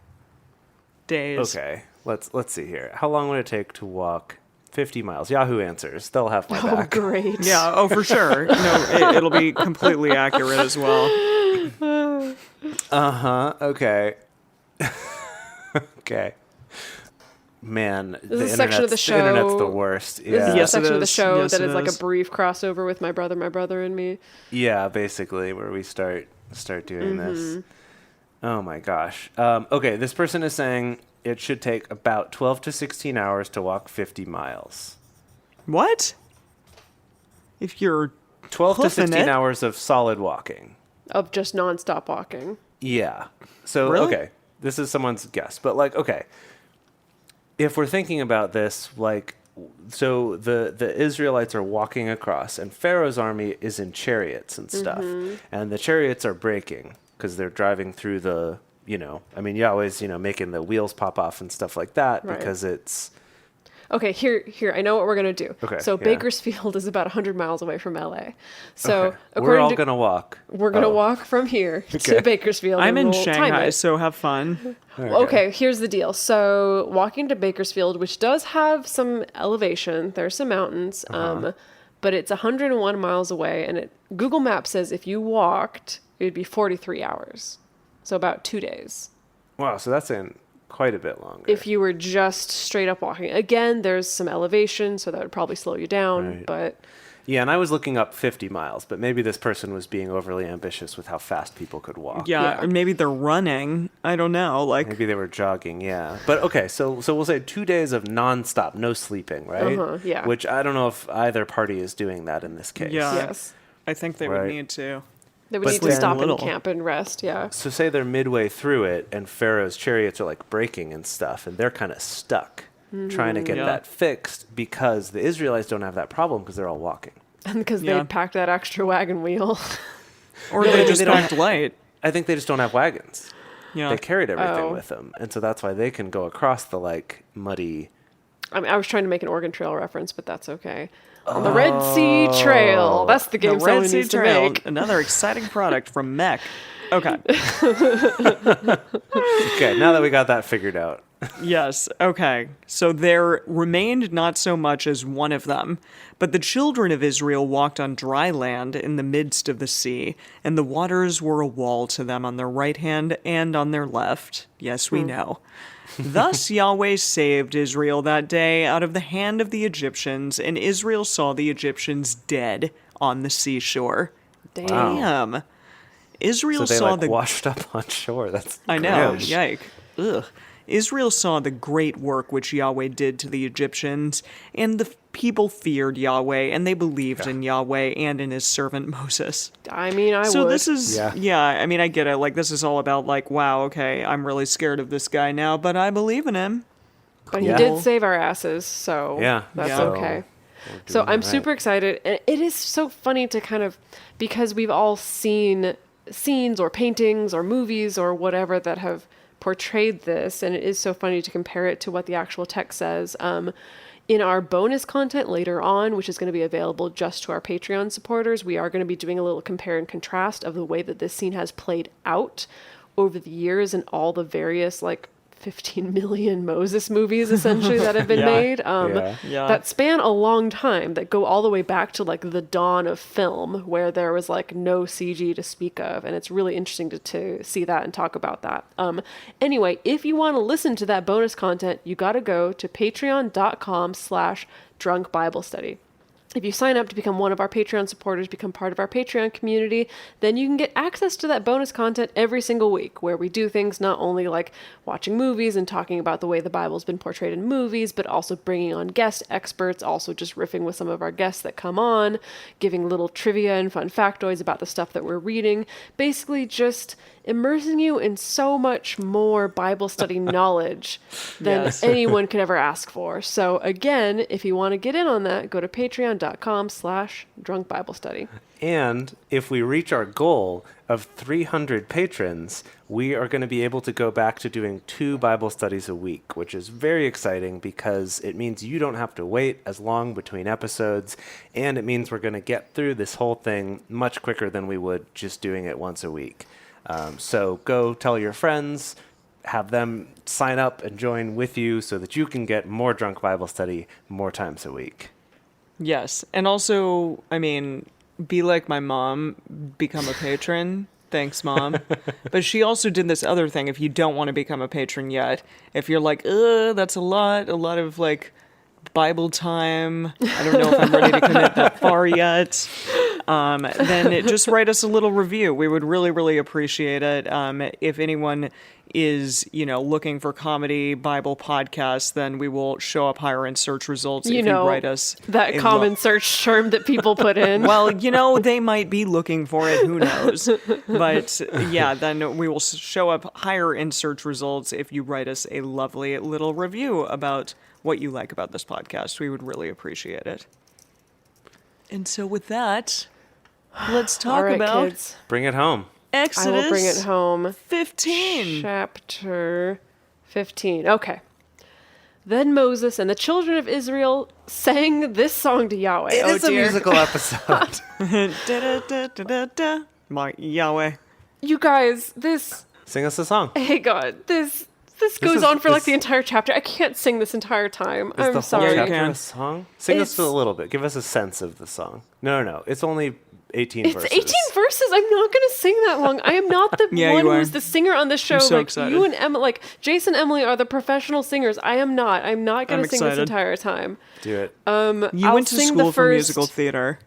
Days. Okay, let's see here. How long would it take to walk 50 miles? Yahoo Answers. They'll have my oh, back. great. Yeah, oh, for sure. No, it'll be completely accurate as well. Okay. Okay. Man, This is a section of the show. The internet's the worst. This is Yeah. the Yes, it section of the is. show Yes, that it is like a is. brief crossover with my brother and me. Yeah, basically, where we start doing this. Oh my gosh. Okay, this person is saying it should take about 12 to 16 hours to walk 50 miles. What? If you're 12 to hoofing 16 it? hours of solid walking. Of just nonstop walking. Yeah. So, Really? okay, this is someone's guess. But, like, okay, if we're thinking about this, like, so the Israelites are walking across, and Pharaoh's army is in chariots and stuff. And the chariots are breaking because they're driving through the, Yahweh's, making the wheels pop off and stuff like that Right. because it's... Okay, here, I know what we're going to do. Okay, So yeah. Bakersfield is about 100 miles away from LA. So Okay. We're according all to going to walk. we're going to Oh. walk from here Okay. to Bakersfield. I'm and in we'll time Shanghai, it. so have fun. Okay, here's the deal. So walking to Bakersfield, which does have some elevation, there's some mountains, but it's 101 miles away, and Google Maps says if you walked, it would be 43 hours. So about 2 days. Wow, so that's in quite a bit longer. If you were just straight up walking. Again, there's some elevation, so that would probably slow you down, Right. but... Yeah, and I was looking up 50 miles, but maybe this person was being overly ambitious with how fast people could walk. Yeah, Yeah. or maybe they're running. I don't know. Like, Maybe they were jogging, yeah. But okay, so we'll say 2 days of nonstop, no sleeping, right? Yeah. Which I don't know if either party is doing that in this case. Yeah. Yes. I think they Right. would need to. They would But need to then- stop Little. and camp and rest, yeah. So say they're midway through it, and Pharaoh's chariots are like braking and stuff, and they're kind of stuck trying to get Yeah. that fixed because the Israelites don't have that problem because they're all walking. And because Yeah. they packed that extra wagon wheel. Or No, they maybe just they don't packed light. I think they just don't have wagons. Yeah. They carried everything Oh. with them, and so that's why they can go across the like muddy. I mean, I was trying to make an Oregon Trail reference, but that's okay. On the Red Sea Trail. That's the game The someone Red Sea needs to Trail, make. another exciting product from Mech. Okay. Okay, now that we got that figured out. Yes, okay. So there remained not so much as one of them, but the children of Israel walked on dry land in the midst of the sea, and the waters were a wall to them on their right hand and on their left. Yes, we know. Thus Yahweh saved Israel that day out of the hand of the Egyptians, and Israel saw the Egyptians dead on the seashore. Damn. Israel So they saw like washed up on shore. That's I know. gross. Yike. Ugh. Israel saw the great work which Yahweh did to the Egyptians, and the people feared Yahweh, and they believed in Yahweh and in his servant Moses. I mean, I So would. this is, I mean, I get it. Like, this is all about, like, wow, okay, I'm really scared of this guy now, but I believe in him. But he Yeah. did save our asses, so that's Yeah. okay. So I'm super excited. And it is so funny to kind of, because we've all seen scenes or paintings or movies or whatever that have portrayed this, and it is so funny to compare it to what the actual text says. In our bonus content later on, which is going to be available just to our Patreon supporters, we are going to be doing a little compare and contrast of the way that this scene has played out over the years and all the various, like, 15 million Moses movies essentially that have been made that span a long time, that go all the way back to like the dawn of film, where there was like no CG to speak of, and it's really interesting to see that and talk about that. Anyway, if you want to listen to that bonus content, you got to go to patreon.com/drunk Bible study. If you sign up to become one of our Patreon supporters, become part of our Patreon community, then you can get access to that bonus content every single week, where we do things not only like watching movies and talking about the way the Bible's been portrayed in movies, but also bringing on guest experts, also just riffing with some of our guests that come on, giving little trivia and fun factoids about the stuff that we're reading, basically just immersing you in so much more Bible study knowledge than anyone could ever ask for. So again, if you want to get in on that, go to patreon.com/drunk Bible study. And if we reach our goal of 300 patrons, we are going to be able to go back to doing 2 Bible studies a week, which is very exciting because it means you don't have to wait as long between episodes, and it means we're going to get through this whole thing much quicker than we would just doing it once a week. So go tell your friends, have them sign up and join with you so that you can get more Drunk Bible Study more times a week. Yes. And also, I mean, be like my mom, become a patron. Thanks, Mom. But she also did this other thing. If you don't want to become a patron yet, if you're like, that's a lot of like Bible time. I don't know if I'm ready to commit that far yet. Then just write us a little review. We would really, really appreciate it. If anyone is, looking for comedy Bible podcasts, then we will show up higher in search results if you write us that common search term that people put in. Well, they might be looking for it. Who knows? But yeah, then we will show up higher in search results if you write us a lovely little review about what you like about this podcast. We would really appreciate it. And so with that, let's talk about kids. Bring it home. Exodus. I will bring it home. 15. Chapter 15. Okay. Then Moses and the children of Israel sang this song to Yahweh. It is a musical episode. Da-da-da-da-da-da. My Yahweh. You guys, this... Sing us a song. Hey, God, this goes on for like the entire chapter. I can't sing this entire time. Is I'm the sorry. whole Yeah, you chapter can. a song? Sing us a little bit. Give us a sense of the song. No. It's only 18 verses. It's 18 verses. I'm not going to sing that long. I am not the Yeah, one you are. who's the singer on the show. I'm so like excited. you and Emma, like Jason and Emily are the professional singers. I am not. I'm not going I'm to sing this excited. entire time. Do it. You I'll went to sing school the for first- musical theater.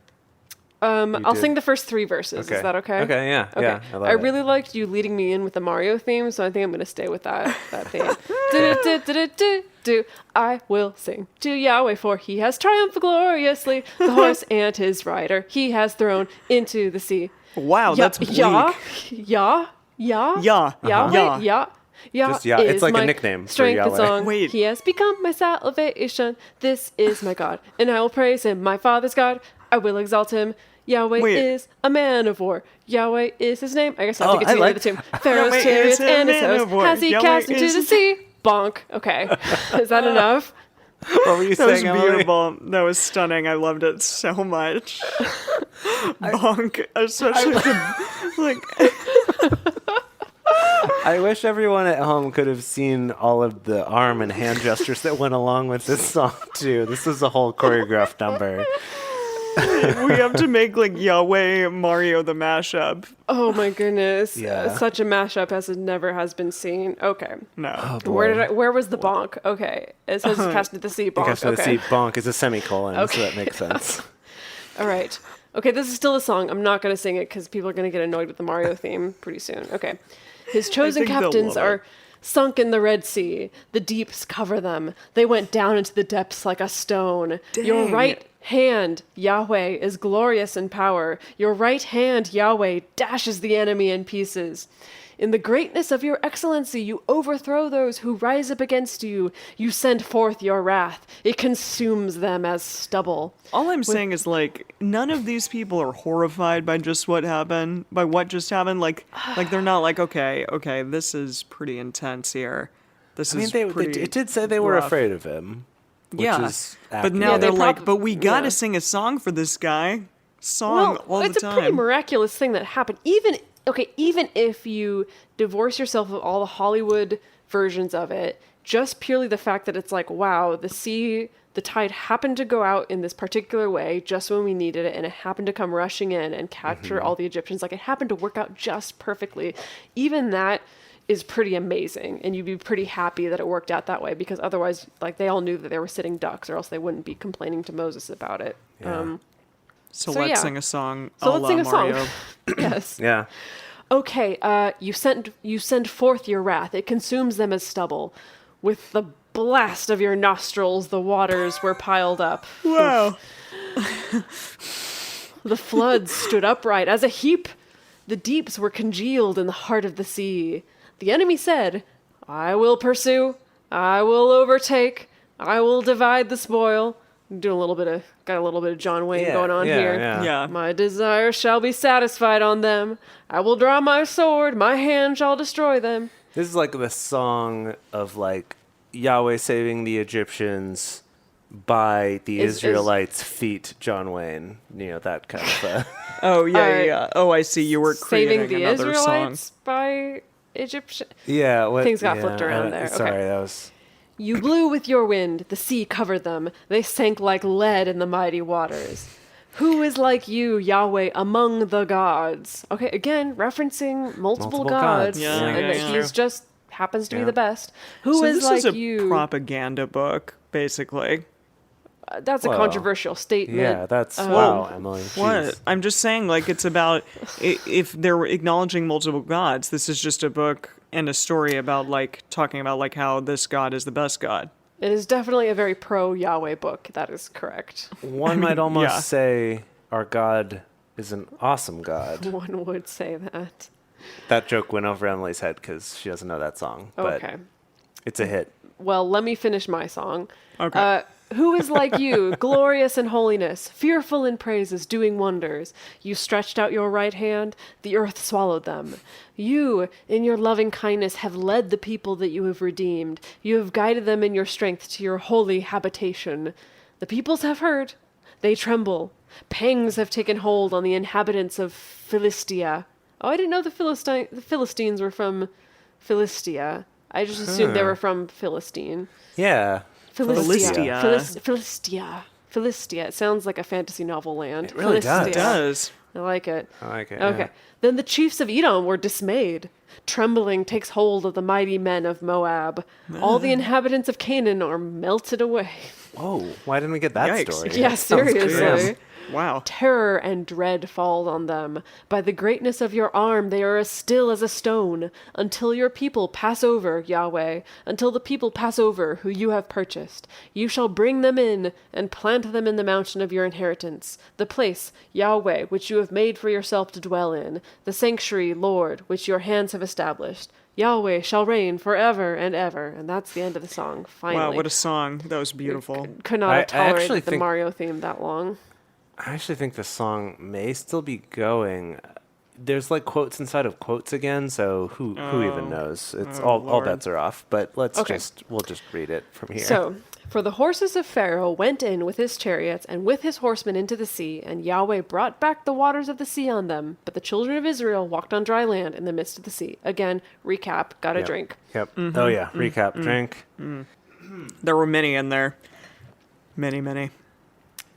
I'll did. sing the first 3 verses. Okay. Is that okay? Okay, yeah. Okay. Yeah, I love I it. really liked you leading me in with the Mario theme, so I think I'm going to stay with that theme. Do. I will sing to Yahweh, for he has triumphed gloriously. The horse and his rider he has thrown into the sea. Wow, that's bleak. Yeah. Yeah. Yahweh, yeah. Just Yah. It's is like a my nickname for strength and Yahweh. song. Wait. He has become my salvation. This is my God, and I will praise him. My Father's God, I will exalt him. Yahweh Wait. is a man of war. Yahweh is his name. I guess I have to Oh, continue I with the tune. Yahweh Pharaoh's is chariots a and his man host of war. has he Yahweh cast into is- the sea. Bonk. Okay. Is that enough? What were you That was saying, Emily? beautiful. That was stunning. I loved it so much. Bonk, especially the, like. I wish everyone at home could have seen all of the arm and hand gestures that went along with this song, too. This was a whole choreographed number. We have to make like Yahweh Mario the mashup. Oh my goodness. Yeah. Such a mashup as it never has been seen. Okay. No. Oh, boy. Where was the bonk? Okay. It says cast to the sea bonk. Cast to the Okay. sea bonk is a semicolon, so Okay. that makes sense. All right. Okay, this is still a song. I'm not going to sing it because people are going to get annoyed with the Mario theme pretty soon. Okay. His chosen think they'll captains love are it. sunk in the Red Sea. The deeps cover them. They went down into the depths like a stone. Your Dang. right hand, Yahweh, is glorious in power. Your right hand, Yahweh, dashes the enemy in pieces. In the greatness of your excellency, you overthrow those who rise up against you. You send forth your wrath. It consumes them as stubble. All I'm saying is like none of these people are horrified by just what happened, by what just happened. Like they're not like, okay, this is pretty intense here. This I mean, is pretty. it did say they were rough. afraid of him. Which Yeah, is but now Yeah, they're they like, but we gotta yeah. sing a song for this guy. Song all it's the a pretty time. miraculous thing that happened. Even if you divorce yourself of all the Hollywood versions of it, just purely the fact that it's like, wow, the tide happened to go out in this particular way just when we needed it, and it happened to come rushing in and capture all the Egyptians. Like, it happened to work out just perfectly. Even that is pretty amazing, and you'd be pretty happy that it worked out that way, because otherwise, like, they all knew that they were sitting ducks, or else they wouldn't be complaining to Moses about it. Yeah. So So, let's yeah. sing a song. So a let's la sing a Mario. song. Yes. Yeah. Okay, you send forth your wrath. It consumes them as stubble. With the blast of your nostrils, the waters were piled up. Wow. The floods stood upright as a heap. The deeps were congealed in the heart of the sea. The enemy said, I will pursue. I will overtake. I will divide the spoil. Got a little bit of John Wayne Yeah, going on yeah, here. yeah. Yeah. My desire shall be satisfied on them. I will draw my sword. My hand shall destroy them. This is like the song of like Yahweh saving the Egyptians by the Is- Israelites' feet, John Wayne. You know, that kind of. Oh yeah, Alright. yeah. Oh, I see. You were creating Saving the another song. Israelites by Egyptian. Yeah. What, Things got yeah, flipped around there. Sorry, Okay. that was. You blew with your wind, the sea covered them. They sank like lead in the mighty waters. Who is like you, Yahweh, among the gods? Okay, again, referencing multiple gods. Yeah, and yeah, that yeah. he's just happens to be Yeah. the best. Who So is this like is a you? propaganda book, basically. That's a Well, controversial statement. Yeah, that's Um, wow, Emily. What? Jeez. I'm just saying, like, it's about if they're acknowledging multiple gods. This is just a book and a story about like talking about like how this god is the best god. It is definitely a very pro-Yahweh book. That is correct. One might almost yeah. say our God is an awesome God. One would say that. That joke went over Emily's head because she doesn't know that song, but Okay. it's a hit. Well, let me finish my song. Okay. Who is like you, glorious in holiness, fearful in praises, doing wonders? You stretched out your right hand, the earth swallowed them. You, in your loving kindness, have led the people that you have redeemed. You have guided them in your strength to your holy habitation. The peoples have heard. They tremble. Pangs have taken hold on the inhabitants of Philistia. Oh, I didn't know the Philistines were from Philistia. I just assumed they were from Philistine. Yeah. Philistia. Philistia. It sounds like a fantasy novel land. It really does. It does. I like it. I like it. Okay. yeah. Then the chiefs of Edom were dismayed. Trembling takes hold of the mighty men of Moab. All the inhabitants of Canaan are melted away. Oh, why didn't we get that Yikes. story? Yeah, That sounds seriously. grim. Wow. Terror and dread fall on them. By the greatness of your arm, they are as still as a stone, until your people pass over, Yahweh, until the people pass over who you have purchased. You shall bring them in and plant them in the mountain of your inheritance, the place, Yahweh, which you have made for yourself to dwell in, the sanctuary, Lord, which your hands have established. Yahweh shall reign forever and ever. And that's the end of the song, finally. Wow, what a song. That was beautiful. Could not I have tolerated actually the think- Mario theme that long. I actually think the song may still be going. there's like quotes inside of quotes again, so who even knows? It's all Lord. bets are off. But we'll just read it from here. So, for the horses of Pharaoh went in with his chariots and with his horsemen into the sea, and Yahweh brought back the waters of the sea on them. But the children of Israel walked on dry land in the midst of the sea. Again, recap, got a drink. Yep. Oh yeah, recap, drink. There were many in there. Many.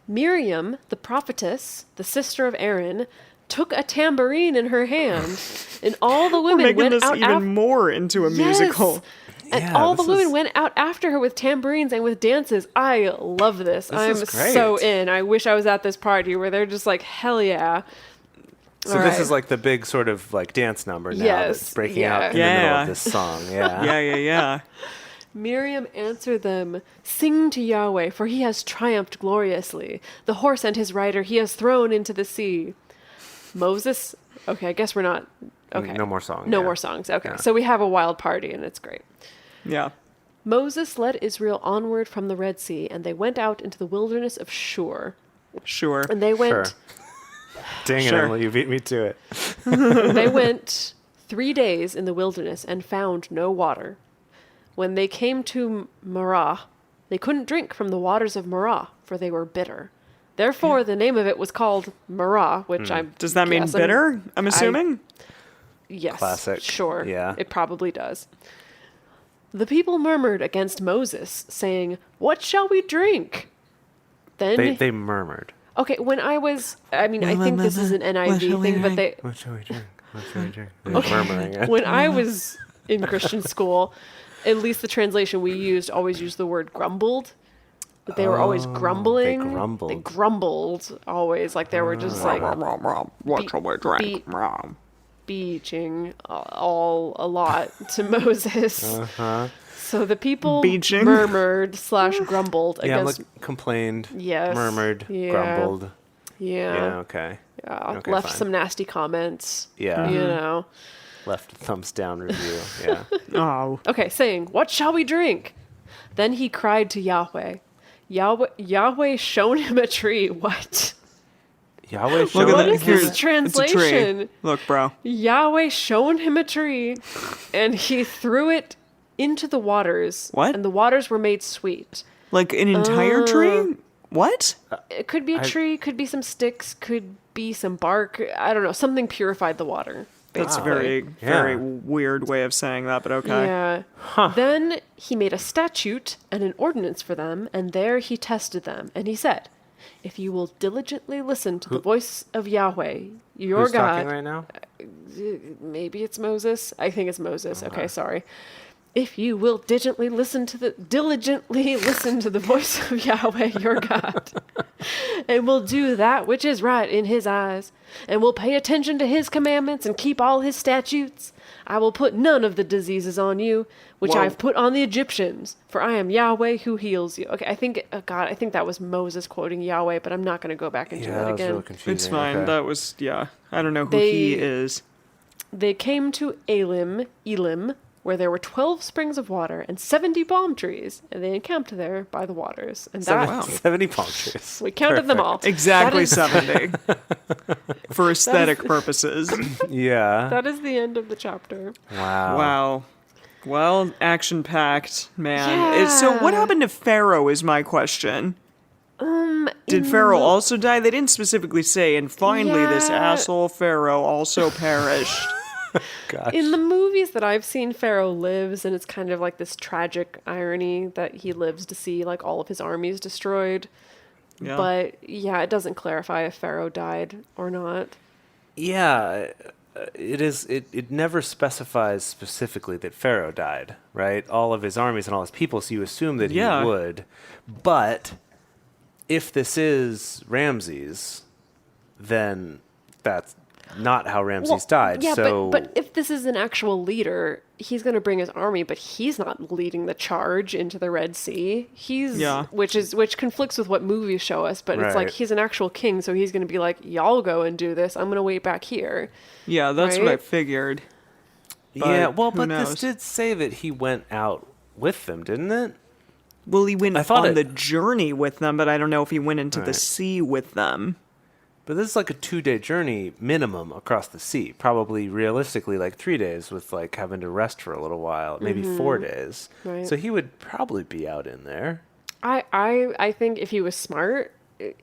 Miriam, the prophetess, the sister of Aaron, took a tambourine in her hand, and all the women Making went this out even more into a musical. And Yeah, all the this women is- went out after her with tambourines and with dances. I love this. I'm is great. so in. I wish I was at this party where they're just like, hell yeah. So All this right. is like the big sort of like dance number now Yes, that's breaking yeah. out in the middle Yeah. of this song. Yeah. Yeah. Miriam answered them, "Sing to Yahweh, for he has triumphed gloriously. The horse and his rider he has thrown into the sea." Moses, okay, I guess we're not, okay. No more songs. No yeah. more songs, okay. Yeah. So we have a wild party and it's great. Yeah. Moses led Israel onward from the Red Sea, and they went out into the wilderness of Shur. Sure. And they went, Sure. Dang it, Sure. Emily, you beat me to it. they went 3 days in the wilderness and found no water. When they came to Marah, they couldn't drink from the waters of Marah, for they were bitter. Therefore, the name of it was called Marah, which I'm Does that mean guessing- bitter? I'm assuming. Yes. Classic. Sure. Yeah. It probably does. The people murmured against Moses, saying, "What shall we drink?" Then They murmured. okay, when I think this is an NIV thing, but they What shall we drink? What shall we drink? They were murmuring it. when I was in Christian school, at least the translation we used always used the word grumbled. But they were always grumbling. grumbled. They grumbled always, like they were just like What shall we drink? beat- beaching all a lot to Moses. So the people Beaching? murmured / grumbled Yeah, against. like complained, Yes. murmured, Yeah. grumbled. Yeah. Yeah, okay. Okay, left fine. some nasty comments. Yeah. You know. Left a thumbs down review. Yeah. Oh. Okay, saying, "What shall we drink?" Then he cried to Yahweh. Yahweh shown him a tree. What? Yahweh Look showed at What that. is Here's this It's a tree. translation? Look, bro. Yahweh shown him a tree, and he threw it into the waters. What? And the waters were made sweet. Like an entire tree? What? It could be a tree, could be some sticks, could be some bark. I don't know. Something purified the water. That's a basically. very Yeah. weird way of saying that, but okay. Yeah. Then he made a statute and an ordinance for them, and there he tested them. And he said, "If you will diligently listen to the voice of Yahweh, your Who's God," talking right now? maybe it's Moses. I think it's Moses. Okay, sorry. "If you will diligently listen to the voice of Yahweh your God, and will do that which is right in his eyes, and will pay attention to his commandments and keep all his statutes, I will put none of the diseases on you which Whoa. I've put on the Egyptians, for I am Yahweh who heals you." Okay, I think I think that was Moses quoting Yahweh, but I'm not going to go back and do Yeah, that that was again. really confusing. It's fine. Okay. That was, yeah. I don't know who They- he is. They came to Elim, where there were 12 springs of water and 70 palm trees, and they encamped there by the waters. And that 70 palm trees. we counted them all. Exactly That is- 70. For aesthetic purposes. Yeah. That is the end of the chapter. Wow. Wow. Well, action packed, man. Yeah. So, what happened to Pharaoh is my question. Did Pharaoh also die? They didn't specifically say, and finally, this Yeah. asshole Pharaoh also perished. Gosh. In the movies that I've seen, Pharaoh lives, and it's kind of like this tragic irony that he lives to see like all of his armies destroyed. Yeah. But yeah, it doesn't clarify if Pharaoh died or not. Yeah, it is. It never specifies specifically that Pharaoh died, right? All of his armies and all his people, so you assume that Yeah. he would. But if this is Ramses, then that's not how Ramses died. Yeah, so but if this is an actual leader, he's going to bring his army, but he's not leading the charge into the Red Sea. He's Yeah. which conflicts with what movies show us, but it's like Right. he's an actual king, so he's going to be like, "Y'all go and do this. I'm going to wait back here." Yeah, that's what I Right? figured. yeah, but well, who but knows? this did say that he went out with them, didn't it? Well, he went I thought on it- the journey with them, but I don't know if he went into the Right. sea with them. But this is like a 2-day journey minimum across the sea. Probably realistically like 3 days with like having to rest for a little while, maybe 4 days. Right. So he would probably be out in there. I think if he was smart,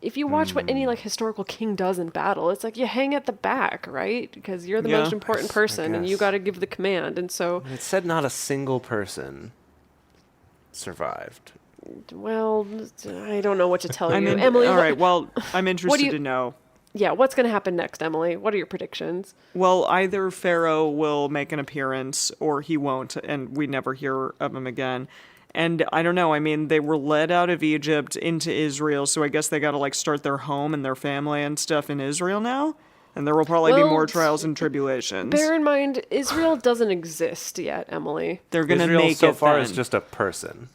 if you watch what any like historical king does in battle, it's like you hang at the back, right? Because you're the most important person and you got to give the command. And so it said not a single person survived. Well, I don't know what to tell you, mean, Emily. all right. Well, I'm interested to know. Yeah, what's going to happen next, Emily? What are your predictions? Well, either Pharaoh will make an appearance or he won't, and we never hear of him again. And I don't know. I mean, they were led out of Egypt into Israel, so I guess they got to like start their home and their family and stuff in Israel now. And there will probably be more trials and tribulations. Bear in mind, Israel doesn't exist yet, Emily. They're going to Israel make so it far then. is just a person.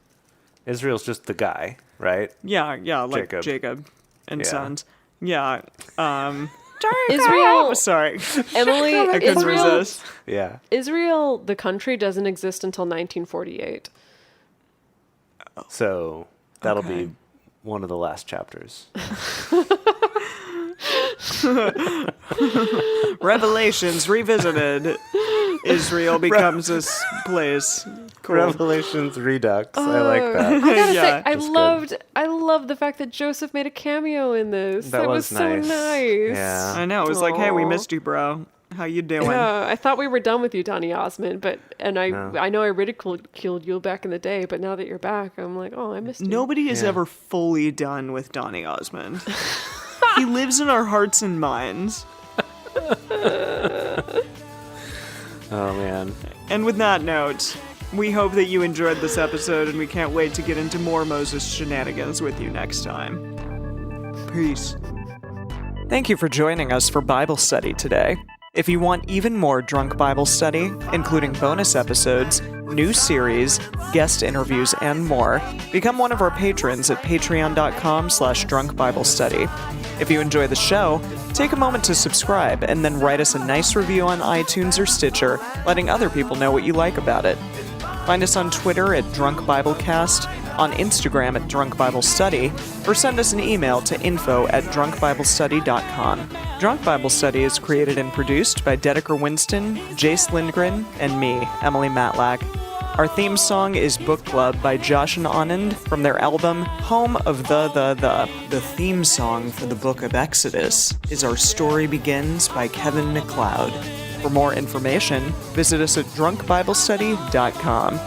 Israel's just the guy, right? Yeah, like Jacob and sons. Yeah. Israel. Sorry. Emily, I couldn't resist. Yeah. Israel, the country, doesn't exist until 1948. So that'll Okay. be one of the last chapters. Revelations revisited. Israel becomes this place. Cool. Revelations Redux. I like that. I gotta Yeah. say, I loved the fact that Joseph made a cameo in this. That was so nice. nice. Yeah. I know. It was like, hey, we Aw. missed you, bro. How you doing? Yeah, I thought we were done with you, Donny Osmond, I know I ridiculed you back in the day, but now that you're back, I'm like, oh, I missed you. Nobody is Yeah. ever fully done with Donny Osmond. He lives in our hearts and minds. Oh, man. And with that note, we hope that you enjoyed this episode, and we can't wait to get into more Moses shenanigans with you next time. Peace. Thank you for joining us for Bible study today. If you want even more Drunk Bible Study, including bonus episodes, new series, guest interviews, and more, become one of our patrons at patreon.com/drunkbiblestudy. If you enjoy the show, take a moment to subscribe and then write us a nice review on iTunes or Stitcher, letting other people know what you like about it. Find us on Twitter at Drunk Biblecast, on Instagram at Drunk Bible Study, or send us an email to info@drunkbiblestudy.com. Drunk Bible Study is created and produced by Dedeker Winston, Jace Lindgren, and me, Emily Matlack. Our theme song is Book Club by Josh and Anand from their album Home of the. The theme song for the book of Exodus is Our Story Begins by Kevin MacLeod. For more information, visit us at drunkbiblestudy.com.